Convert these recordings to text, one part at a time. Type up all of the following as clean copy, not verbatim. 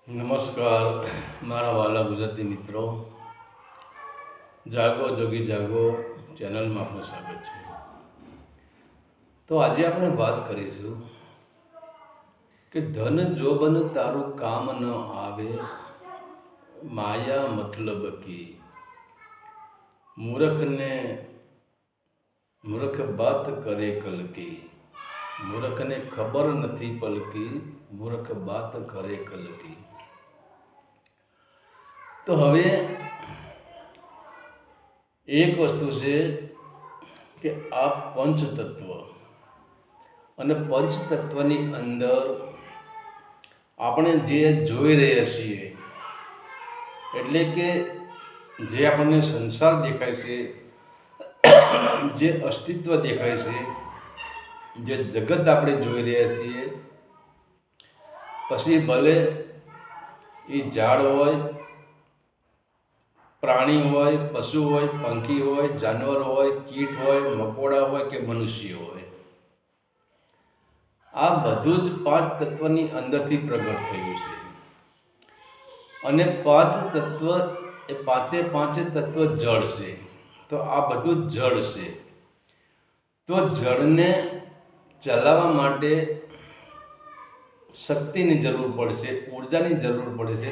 નમસ્કાર મારા વાલા ગુજરાતી મિત્રો, જાગો જોગી જાગો ચેનલમાં આપનું સ્વાગત છે. તો આજે આપણે વાત કરીશું કે ધન જોબન તારું કામ ન આવે, માયા મતલબ કી. મૂર્ખ બાત કરે કલકી, મૂર્ખને ખબર નથી પલકી, મૂર્ખ બાત કરે કલકી. તો હવે એક વસ્તુ છે કે આ પંચતત્વ અને પંચતત્વની અંદર આપણે જે જોઈ રહ્યા છીએ, એટલે કે જે આપણને સંસાર દેખાય છે, જે અસ્તિત્વ દેખાય છે, જે જગત આપણે જોઈ રહ્યા છીએ, પછી ભલે એ ઝાડ હોય, પ્રાણી હોય, પશુ હોય, પંખી હોય, જાનવર હોય, કીટ હોય, મકોડા હોય કે મનુષ્ય હોય, આ બધું જ પાંચ તત્વની અંદરથી પ્રગટ થયું છે. અને પાંચ તત્વ એ પાંચે તત્વ જળ છે. તો આ બધું જળ છે. તો જળને ચલાવવા માટે શક્તિની જરૂર પડશે, ઉર્જાની જરૂર પડશે.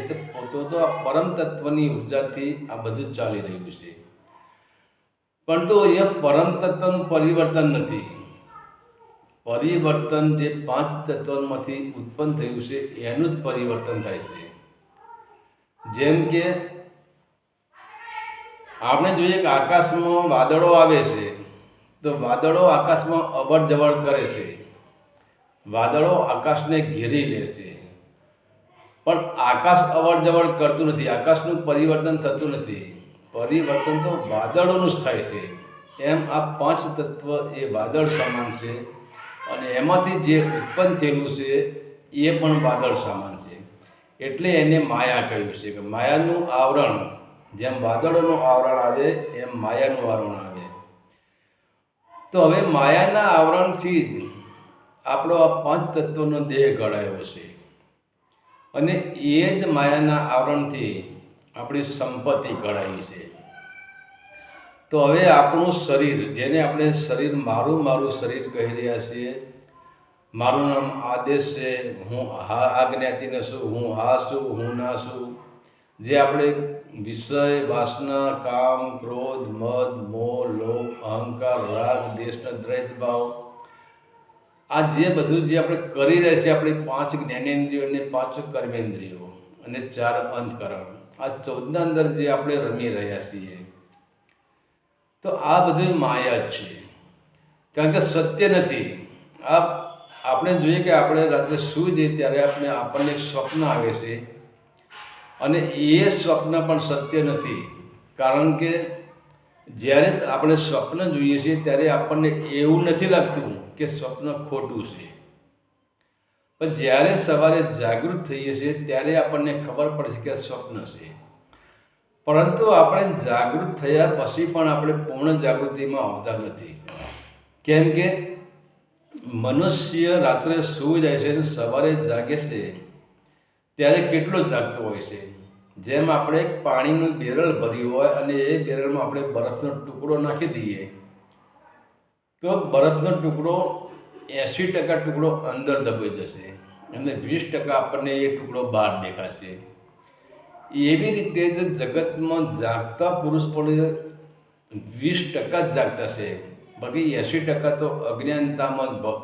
તો આ પરમ તત્વની ઉર્જાથી આ બધું ચાલી રહ્યું છે. પરંતુ અહીંયા પરમ તત્વનું પરિવર્તન નથી. પરિવર્તન જે પાંચ તત્વોમાંથી ઉત્પન્ન થયું છે એનું જ પરિવર્તન થાય છે. જેમ કે આપણે જોઈએ કે આકાશમાં વાદળો આવે છે, તો વાદળો આકાશમાં અવર જવર કરે છે, વાદળો આકાશને ઘેરી લે છે, પણ આકાશ અવર જવર કરતું નથી, આકાશનું પરિવર્તન થતું નથી. પરિવર્તન તો વાદળોનું જ થાય છે. એમ આ પાંચ તત્વ એ વાદળ સમાન છે, અને એમાંથી જે ઉત્પન્ન થયેલું છે એ પણ વાદળ સમાન છે. એટલે એને માયા કહ્યું છે કે માયાનું આવરણ, જેમ વાદળોનું આવરણ આવે એમ માયાનું આવરણ આવે. તો હવે માયાના આવરણથી જ આપણો આ પાંચ તત્વનો દેહ ઘડાયો છે, અને એ જ માયાના આવરણથી આપણી સંપત્તિ ઘડાઈ છે. તો હવે આપણું શરીર, જેને આપણે શરીર મારું શરીર કહી રહ્યા છીએ, મારું નામ આદેશ છે, હું આ જ્ઞાતિને છું, હું હા છું, હું ના છું, જે આપણે વિષય, વાસના, કામ, ક્રોધ, મદ, મોહ, લોભ, અહંકાર, રાગ, દ્વેષ, દ્વૈત ભાવ, આ જે બધું જે આપણે કરી રહ્યા છીએ, આપણી પાંચ જ્ઞાનેન્દ્રિયો અને પાંચ કર્મેન્દ્રિયો અને ચાર અંતકરણ, આ 14 અંદર જે આપણે રમી રહ્યા છીએ, તો આ બધું માયા જ છે. કારણ કે સત્ય નથી. આપણે જોઈએ કે આપણે રાત્રે સૂઈ જઈએ ત્યારે આપણને એક સ્વપ્ન આવે છે, અને એ સ્વપ્ન પણ સત્ય નથી. કારણ કે જ્યારે આપણે સ્વપ્ન જોઈએ છીએ ત્યારે આપણને એવું નથી લાગતું કે સ્વપ્ન ખોટું છે, પણ જ્યારે સવારે જાગૃત થઈએ છીએ ત્યારે આપણને ખબર પડે છે કે સ્વપ્ન છે. પરંતુ આપણે જાગૃત થયા પછી પણ આપણે પૂર્ણ જાગૃતિમાં આવતા નથી. કેમ કે મનુષ્ય રાત્રે સૂઈ જાય છે અને સવારે જાગે છે ત્યારે કેટલો જાગતો હોય છે. જેમ આપણે એક પાણીનું બેરલ ભર્યું હોય અને એ બેરલમાં આપણે બરફનો ટુકડો નાખી દઈએ, તો બરફનો ટુકડો 80% ટુકડો અંદર દબાઈ જશે અને 20% આપણને એ ટુકડો બહાર દેખાશે. એવી રીતે જ જગતમાં જાગતા પુરુષ પણ 20% જ જાગતા છે, બાકી 80% તો અજ્ઞાનતામાં જ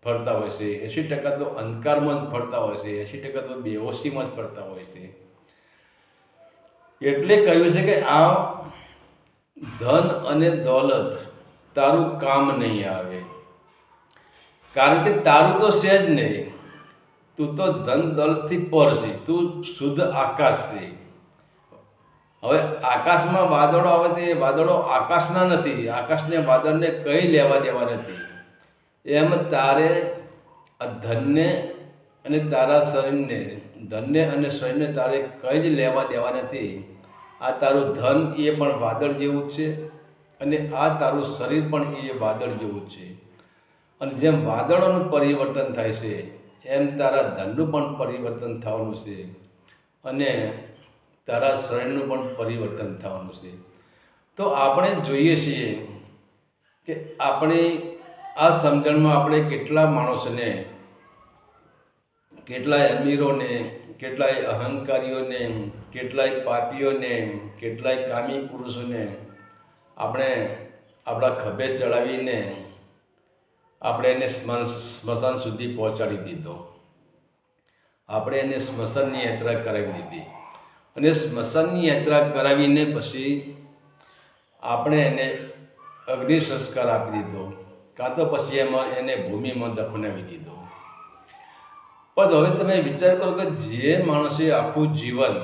ફરતા હોય છે, 80% તો અંધકારમાં જ ફરતા હોય છે, 80% તો બેહોશીમાં જ ફરતા હોય છે. એટલે કહ્યું છે કે આ ધન અને દોલત તારું કામ નહીં આવે, કારણ કે તારું તો છે જ નહીં. તું તો ધન દોલતથી પર છે, તું શુદ્ધ આકાશ છે. હવે આકાશમાં વાદળો આવે તો એ વાદળો આકાશના નથી, આકાશને વાદળને કંઈ લેવા દેવા નથી. એમ તારે આ ધનને અને તારા શરીરને, ધનને અને શરીરને તારે કંઈ જ લેવા દેવા નથી. આ તારું ધન એ પણ વાદળ જેવું જ છે, અને આ તારું શરીર પણ એ વાદળ જેવું જ છે. અને જેમ વાદળોનું પરિવર્તન થાય છે એમ તારા ધનનું પણ પરિવર્તન થવાનું છે. અને તારા શરીરનું પણ પરિવર્તન થવાનું છે. તો આપણે જોઈએ છીએ કે આપણી આ સમજણમાં આપણે કેટલા માણસોને, કેટલાય અમીરોને, કેટલાય અહંકારીઓને, કેટલાય પાપીઓને, કેટલાય કામી પુરુષોને આપણે આપણા ખભે ચડાવીને આપણે એને સ્મશાન સુધી પહોંચાડી દીધો. આપણે એને સ્મશાનની યાત્રા કરાવી દીધી અને સ્મશાનની યાત્રા કરાવીને પછી આપણે એને અગ્નિ સંસ્કાર આપી દીધો, કાં તો પછી એને ભૂમિમાં દફનાવી દીધો. પણ હવે તમે વિચાર કરો કે જે માણસે આખું જીવન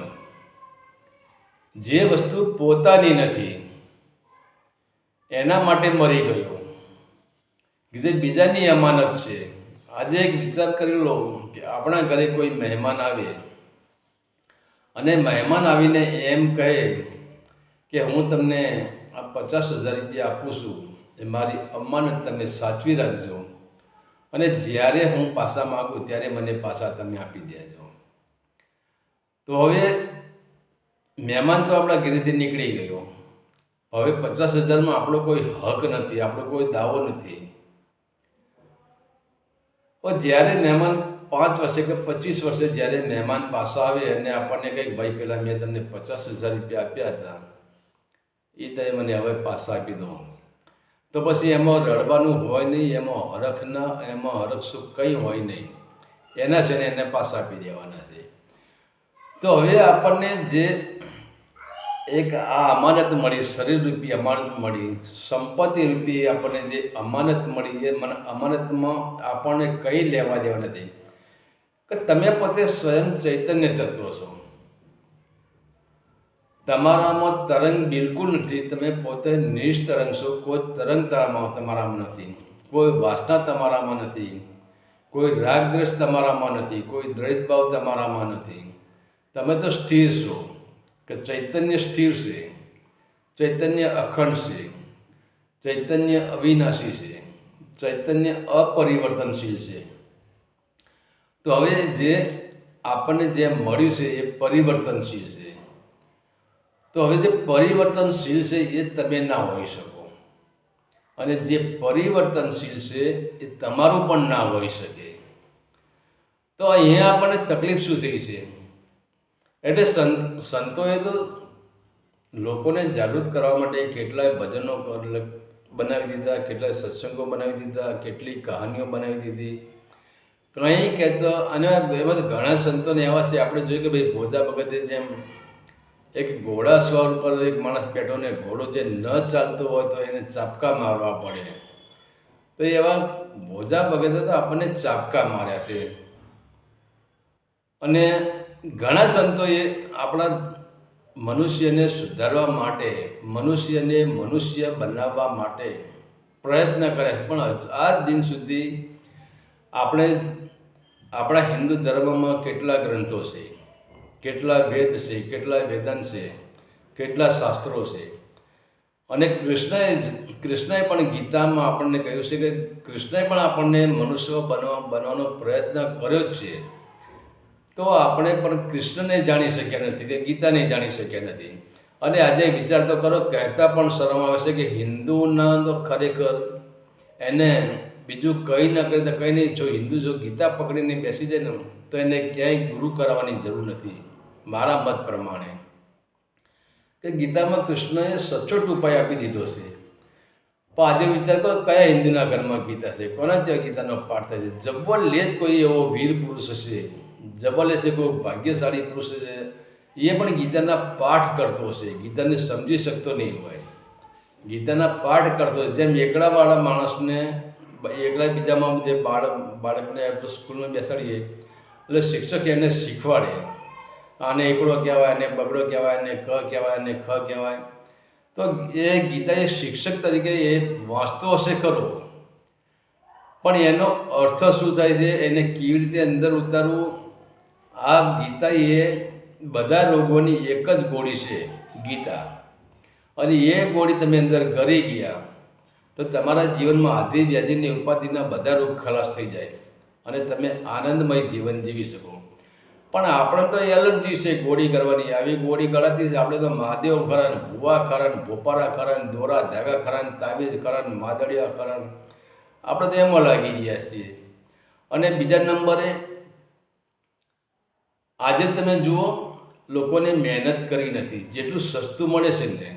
જે વસ્તુ પોતાની નથી એના માટે મરી ગયો, જે બીજાની અમાનત છે. આજે એક વિચાર કરી લો કે આપણા ઘરે કોઈ મહેમાન આવે અને મહેમાન આવીને એમ કહે કે હું તમને આ 50,000 રૂપિયા આપું છું, એ મારી અમાનત તમે સાચવી રાખજો અને જ્યારે હું પાછા માગું ત્યારે મને પાછા તમે આપી દેજો. તો હવે મહેમાન તો આપણા ઘરેથી નીકળી ગયો, હવે 50,000માં આપણો કોઈ હક નથી, આપણો કોઈ દાવો નથી. પણ જ્યારે મહેમાન 5 વર્ષે કે 25 વર્ષે જ્યારે મહેમાન પાછા આવે અને આપણને કંઈક ભાઈ પહેલાં મેં તમને 50,000 રૂપિયા આપ્યા હતા એ તમે મને હવે પાછા આપી દો, તો પછી એમાં રડવાનું હોય નહીં, એમાં હરખ સુખ કંઈ હોય નહીં. એના છે ને એને પાછા આપી દેવાના છે. તો હવે આપણને જે એક આ અમાનત મળી, શરીર રૂપી અમાનત મળી, સંપત્તિ રૂપી આપણને જે અમાનત મળી, એ અમાનતમાં આપણને કંઈ લેવા દેવા નથી. કે તમે પોતે સ્વયં ચૈતન્ય તત્વ છો, તમારામાં તરંગ બિલકુલ નથી. તમે પોતે નિષ્તરંગ છો, કોઈ તરંગ તમારામાં નથી, કોઈ વાસના તમારામાં નથી, કોઈ રાગદ્વેષ તમારામાં નથી, કોઈ દ્વૈતભાવ તમારામાં નથી. તમે તો સ્થિર છો કે ચૈતન્ય સ્થિર છે, ચૈતન્ય અખંડ છે, ચૈતન્ય અવિનાશી છે, ચૈતન્ય અપરિવર્તનશીલ છે. તો હવે જે આપણને જે મળ્યું છે એ પરિવર્તનશીલ છે. તો હવે જે પરિવર્તનશીલ છે એ તમે ના હોઈ શકો, અને જે પરિવર્તનશીલ છે એ તમારું પણ ના હોઈ શકે. તો અહીંયા આપણને તકલીફ શું થઈ છે? એટલે સંતોએ તો લોકોને જાગૃત કરવા માટે કેટલાય ભજનો બનાવી દીધા, કેટલાય સત્સંગો બનાવી દીધા, કેટલી કહાનીઓ બનાવી દીધી. કંઈ કહેતો, અને એમાં ઘણા સંતોને એવા છે આપણે જોઈએ કે ભાઈ ભોજા ભગતે જેમ એક ઘોડા સ્વર ઉપર એક માણસ બેઠો ને ઘોડો જે ન ચાલતો હોય તો એને ચાપકા મારવા પડે, તો એવા ભોજા ભગતે તો આપણને ચાપકા માર્યા છે. અને ઘણા સંતોએ આપણા મનુષ્યને સુધારવા માટે, મનુષ્યને મનુષ્ય બનાવવા માટે પ્રયત્ન કર્યા છે. પણ આજ દિન સુધી આપણે આપણા હિન્દુ ધર્મમાં કેટલા ગ્રંથો છે, કેટલા વેદ છે, કેટલા વેદાંત છે, કેટલા શાસ્ત્રો છે. અને કૃષ્ણએ પણ ગીતામાં આપણને કહ્યું છે કે કૃષ્ણએ પણ આપણને મનુષ્ય બનવાનો પ્રયત્ન કર્યો જ છે. તો આપણે પણ કૃષ્ણને જાણી શક્યા નથી કે ગીતાને જાણી શક્યા નથી. અને આજે વિચાર તો કરો, કહેતા પણ શરમ આવે છે કે હિન્દુના તો ખરેખર એને બીજું કંઈ ન કરે તો કંઈ નહીં. જો હિન્દુ જો ગીતા પકડીને બેસી જાય ને તો એને ક્યાંય ગુરુ કરાવવાની જરૂર નથી, મારા મત પ્રમાણે. કે ગીતામાં કૃષ્ણએ સચોટ ઉપાય આપી દીધો છે. પણ આજે વિચાર કરો, કયા હિન્દુના ઘરમાં ગીતા છે? કોના ત્યાં ગીતાનો પાઠ થાય છે? જબ્બર લે જ કોઈ એવો વીર પુરુષ હશે, જબ્બર લે છે કોઈ ભાગ્યશાળી પુરુષ છે, એ પણ ગીતાના પાઠ કરતો હશે, ગીતાને સમજી શકતો નહીં હોય, ગીતાના પાઠ કરતો હશે. જેમ એકડાવાળા માણસને એકલા બીજામાં જે બાળકને સ્કૂલમાં બેસાડીએ એટલે શિક્ષક એને શીખવાડે, આને એકડો કહેવાય, આને બગડો કહેવાય, આને ક કહેવાય, આને ખ કહેવાય. તો એ ગીતા એ શિક્ષક તરીકે એ વાંચતો હશે ખરો, પણ એનો અર્થ શું થાય છે, એને કેવી રીતે અંદર ઉતારવું, આ ગીતા એ બધા રોગોની એક જ ગોળી છે ગીતા. અને એ ગોળી તમે અંદર ગળી ગયા તો તમારા જીવનમાં આદિ વ્યાધિની ઉપાધિના બધા રોગ ખલાસ થઈ જાય અને તમે આનંદમય જીવન જીવી શકો. પણ આપણે તો એલર્જી છે ગોળી કરવાની. આવી ગોળી કરવાથી જ આપણે તો મહાદેવ ખરા ને, ભૂવા ખરા ને, ભોપારા ખરા ને, દોરા ધાગા ખરા ને, તાબીજ ખરા ને, માદળિયા ખરા ને, આપણે તો એમાં લાગી ગયા છીએ. અને બીજા નંબરે આજે તમે જુઓ, લોકોને મહેનત કરી નથી. જેટલું સસ્તું મળે છે ને,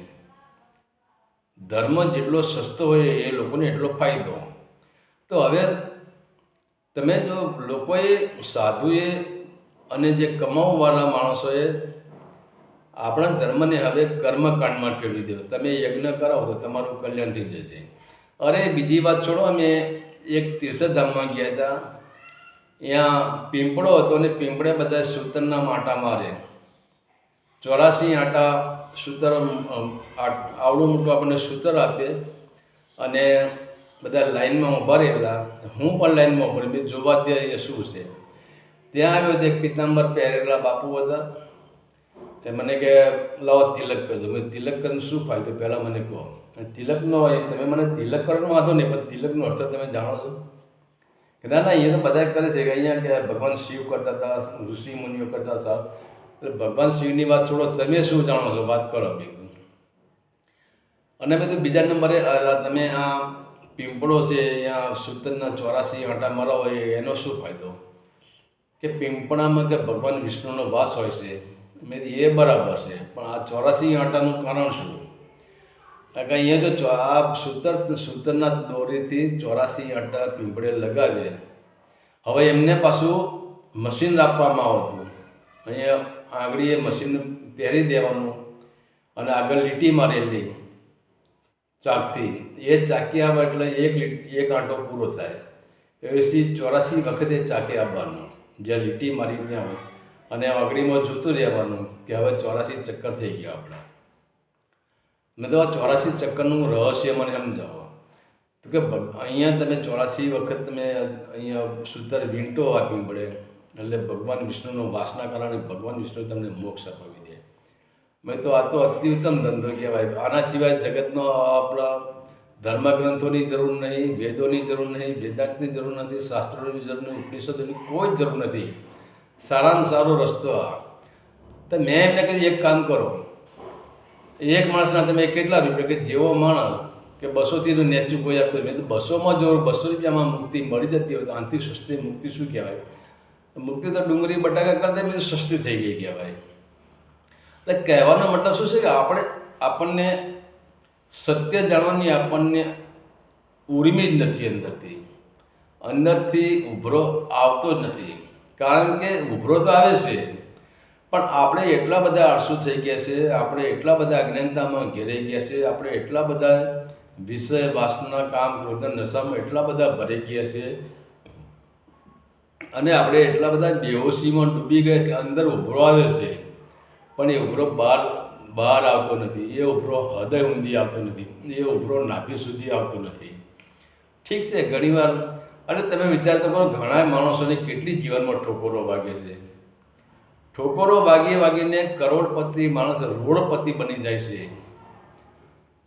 ધર્મ જેટલો સસ્તો હોય એ લોકોને એટલો ફાયદો. તો હવે તમે જો લોકોએ, સાધુએ અને જે કમાવાવાળા માણસોએ આપણા ધર્મને હવે કર્મકાંડમાં ફેરવી દેવો. તમે યજ્ઞ કરાવો તો તમારું કલ્યાણ થઈ જશે. અરે બીજી વાત છોડો, અમે એક તીર્થધામમાં ગયા હતા. ત્યાં પીંપળો હતો અને પીંપળે બધા સૂતરના આંટા મારે. 84 આંટા સૂતર, આવડું મોટું આપણને સૂતર આપે અને બધા લાઈનમાં ઊભા રહેલા. હું પણ લાઈનમાં ઊભો, મેં જોવા દે એ શું છે. ત્યાં આવ્યો તો એક પિતાંબર પહેરેલા બાપુ હતા. તે મને કે લાવો તિલક કરજો. મેં તિલક કરીને શું ફાયદો, પહેલાં મને કહો. તિલકનો તમે મને તિલક કરવાનો વાંધો નહીં, પણ તિલકનો અર્થ તમે જાણો છો? કે ના ના, એ તો બધા કરે છે કે અહીંયા કે ભગવાન શિવ કરતા હતા, ઋષિ મુનિઓ કરતા હતા. એટલે ભગવાન શિવની વાત છોડો, તમે શું જાણો છો વાત કરો એકદમ. અને બધું બીજા નંબરે તમે આ પીંપળો છે અહીંયા સૂતરના 84 આંટા મરાવો એનો શું ફાયદો? કે પીંપળામાં કે ભગવાન વિષ્ણુનો વાસ હોય છે. મેં એ બરાબર છે, પણ આ 84 આંટાનું કારણ શું? કારણ કે અહીંયા જો આ સૂતરના દોરીથી 84 આંટા પીંપળે લગાવે. હવે એમને પાછું મશીન આપવામાં આવતું. અહીંયા આંગળીએ મશીન પહેરી દેવાનું અને આગળ લીટી મારેલી ચાકથી. એ ચાકી આવે એટલે એક આંટો પૂરો થાય. એવી 84 વખતે ચાકી આપવાનું, જ્યાં લીટી મારી ત્યાં, અને આંગળીમાં જોતું રહેવાનું કે હવે 84 ચક્કર થઈ ગયા આપણા. મેં તો આ 84 ચક્કરનું રહસ્ય મને સમજાવો. તો કે અહીંયા તમે 84 વખત તમે અહીંયા સૂતર વીંટો આપવી પડે, એટલે ભગવાન વિષ્ણુનો વાસના કારણે ભગવાન વિષ્ણુ તમને મોક્ષ અપાવી દે. મેં તો આ તો અતિ ઉત્તમ ધંધો કહેવાય. આના સિવાય જગતનો આપણા ધર્મગ્રંથોની જરૂર નહીં, વેદોની જરૂર નહીં, વેદાંતની જરૂર નથી, શાસ્ત્રોની જરૂર નહીં, ઉપનિષદોની કોઈ જરૂર નથી. સારામાં સારો રસ્તો આ. તો મેં એમને કહ્યું એક કામ કરો, એક માણસના તમે કેટલા રૂપિયા, કે જેવો માણસ કે 200થી નેચું કોઈ આપતું. મેં તો 200માં જો 200 રૂપિયામાં મુક્તિ મળી જતી હોય તો આનાથી સસ્તી મુક્તિ શું કહેવાય? મુક્તિ તો ડુંગળી બટાકા કરતા બી સસ્તી થઈ ગઈ કહેવાય. એટલે કહેવાનો મતલબ શું છે કે આપણને સત્ય જાણવાની આપણને ઉર્મી જ નથી. અંદરથી ઉભરો આવતો જ નથી. કારણ કે ઉભરો તો આવે છે, પણ આપણે એટલા બધા આળસુ થઈ ગયા છે, આપણે એટલા બધા અજ્ઞાનતામાં ઘેરાઈ ગયા છે, આપણે એટલા બધા વિષય વાસના કામ ક્રોધ નશામાં એટલા બધા ભરાઈ ગયા છે, અને આપણે એટલા બધા બેહોશીમાં ડૂબી ગયા કે અંદર ઉભરો આવે છે, પણ એ ઉભરો બહાર આવતો નથી. એ ઉભરો હૃદય ઊંધી આવતો નથી. એ ઉભરો નાભી સુધી આવતો નથી. ઠીક છે, ઘણીવાર. અને તમે વિચાર તો કરો, ઘણા માણસોને કેટલી જીવનમાં ઠોકરો વાગે છે. ઠોકરો વાગીને કરોડપતિ માણસ રોડપતિ બની જાય છે,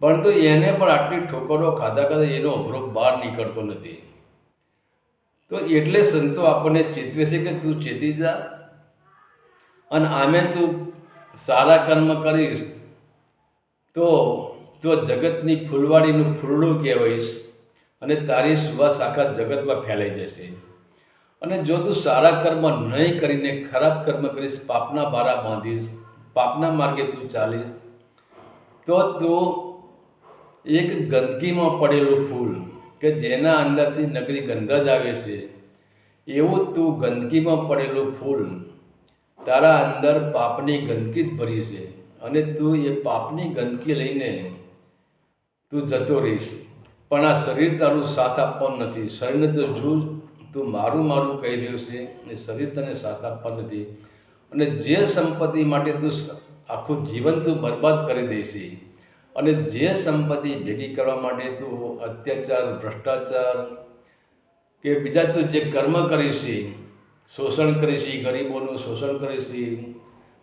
પરંતુ એને પણ આટલી ઠોકરો ખાધા એનો ઉભરો બહાર નીકળતો નથી. તો એટલે સંતો આપણને ચેતવે છે કે તું ચેતી જા, અને આમે તું સારા કર્મ કરીશ તો જગતની ફૂલવાડીનું ફૂલડું કહેવાઈશ, અને તારી સુવાસ આખા જગતમાં ફેલાઈ જશે. અને જો તું સારા કર્મ નહીં કરીને ખરાબ કર્મ કરીશ, પાપના બારા બાંધીશ, પાપના માર્ગે તું ચાલીશ, તો તું એક ગંદકીમાં પડેલું ફૂલ કે જેના અંદરથી નકરી ગંધ જ આવે છે, એવું તું ગંદકીમાં પડેલું ફૂલ, તારા અંદર પાપની ગંદકી જ ભરી છે, અને તું એ પાપની ગંદકી લઈને તું જતો રહીશ. પણ આ શરીર તારું સાથ આપવાનું નથી. શરીરને તો તું મારું કહી રહ્યો છે, એ શરીર તને સાથ આપવા નથી. અને જે સંપત્તિ માટે તું આખું જીવન તું બરબાદ કરી દઈશ, અને જે સંપત્તિ ભેગી કરવા માટે તું અત્યાચાર, ભ્રષ્ટાચાર કે બીજા તું જે કર્મ કરીશ, શોષણ કરીશ, ગરીબોનું શોષણ કરીશ,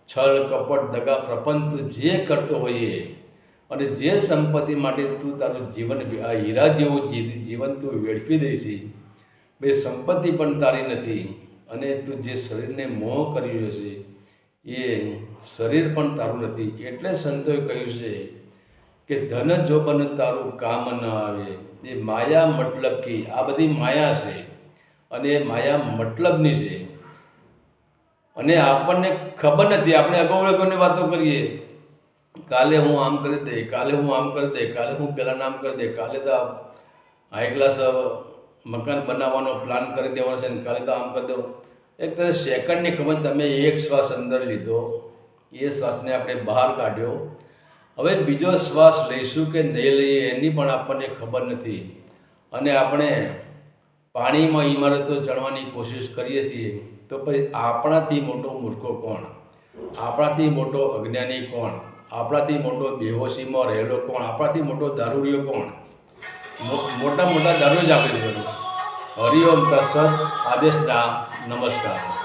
છળ કપટ દગા પ્રપંચ તું જે કરતો હોઈએ, અને જે સંપત્તિ માટે તું તારું જીવન આ હીરા જેવું જીવન તું વેડફી દઈશ, બે સંપત્તિ પણ તારી નથી, અને તું જે શરીરને મોહ કરી રહ્યો છે એ શરીર પણ તારું નથી. એટલે સંતોએ કહ્યું છે કે ધન જોબન તારું કામ ન આવે, એ માયા મતલબ કી. આ બધી માયા છે અને એ માયા મતલબની છે અને આપણને ખબર નથી. આપણે અગાઉની વાતો કરીએ, કાલે હું આમ કરી દે, કાલે હું આમ કરી દે, કાલે હું પેલા નામ કરી દે, કાલે તો હાઈ ક્લાસ મકાન બનાવવાનો પ્લાન કરી દેવાનો છે ને કાલે તો આમ કરી દો. એક તરફ સેકન્ડની ખબર, તમે એક શ્વાસ અંદર લીધો, એ શ્વાસને આપણે બહાર કાઢ્યો, હવે બીજો શ્વાસ લઈશું કે નહીં લઈએ એની પણ આપણને ખબર નથી. અને આપણે પાણીમાં ઇમારતો ચડવાની કોશિશ કરીએ છીએ, તો પછી આપણાથી મોટો મૂર્ખો કોણ? આપણાથી મોટો અજ્ઞાની કોણ? આપણાથી મોટો બેહોશીમાં રહેલો કોણ? આપણાથી મોટો દારૂડિયો કોણ? મોટા મોટા દારૂ જ આપણે જોયું. હરિઓમ તત્સત. આદેશના નમસ્કાર.